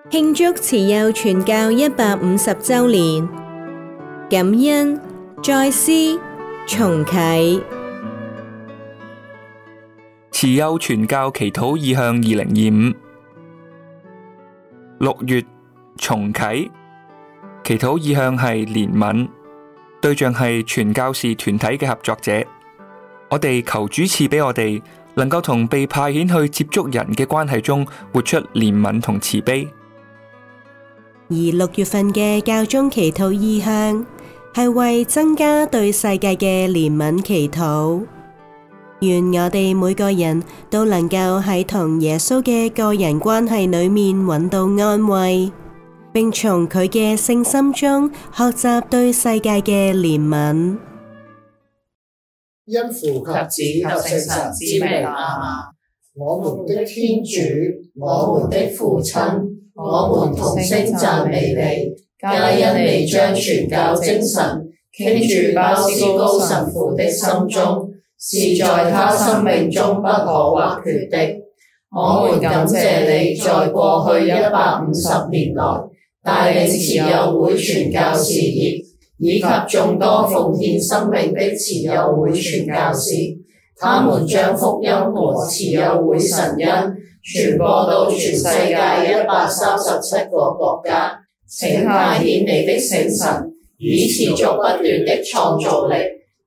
慶祝慈幼傳教150週年，感恩再思重啟。慈幼傳教祈禱意向2025 6月重啟，祈禱意向係憐憫，對象係傳教士團體嘅合作者。我哋求主賜俾我哋能夠同被派遣去接觸人嘅關係中活出憐憫同慈悲。而6月份嘅教宗祈禱意向係為增加對世界嘅憐憫祈禱，願我哋每個人都能夠喺同耶穌嘅個人關係裏面揾到安慰，並從佢嘅聖心中學習對世界嘅憐憫。因父及子及聖神之名，阿們。我們的天主，我們的父親，我們同聲讚美你，皆因你將傳教精神傾注鮑思高神父的心中，是在他生命中不可或缺的。我們感謝你在過去150年來帶領慈幼會傳教事業，以及眾多奉獻生命的慈幼會傳教士，他們將福音和慈幼會神恩傳播到全世界137個國家。請派遣你的聖神，以持續不斷的創造力，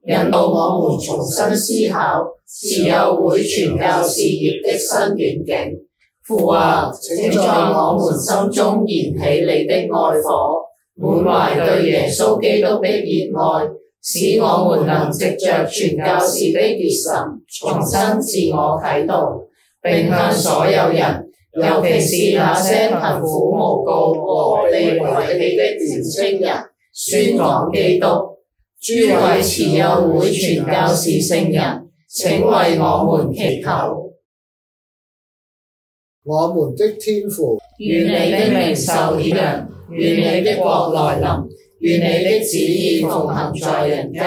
引導我們重新思考慈幼會傳教事業的新遠景。父啊，請在我們心中燃起你的愛火，滿懷對耶穌基督的熱愛，使我們能藉着傳教士的熱忱，重新自我啟動，並向所有人，尤其是那些貧苦無告和被遺棄的年青人，宣講基督。諸位慈幼會傳教士聖人，請為我們祈求。我們的天父，願你的名受顯揚，願你的國來臨，願你的旨意奉行在人間，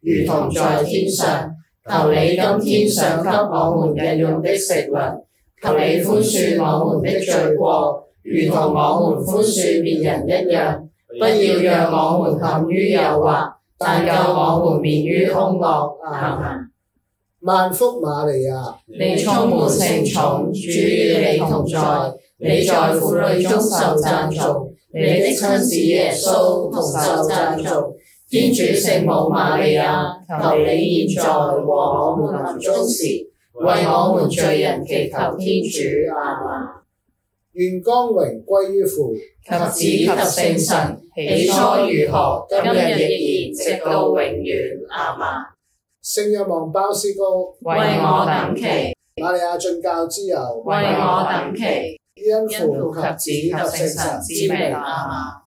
如同在天上。求你今天賞給我們日用的食糧，求你寬恕我們的罪過，如同我們寬恕別人一樣。不要讓我們陷於誘惑，但救我們免於兇惡。阿們。萬福瑪利亞，你充滿聖寵，主與你同在，你在婦女中受讚頌，你的親子耶穌同受讚頌。天主聖母瑪利亞，求你現在和我們臨終時，為我們罪人祈求天主。阿們。願光榮歸於父及子及聖神，起初如何，今日亦然，直到永遠。阿們。聖若望鮑思高，為我等祈；瑪利亞進教之佑，為我等祈。因父及子及聖神之名。阿們。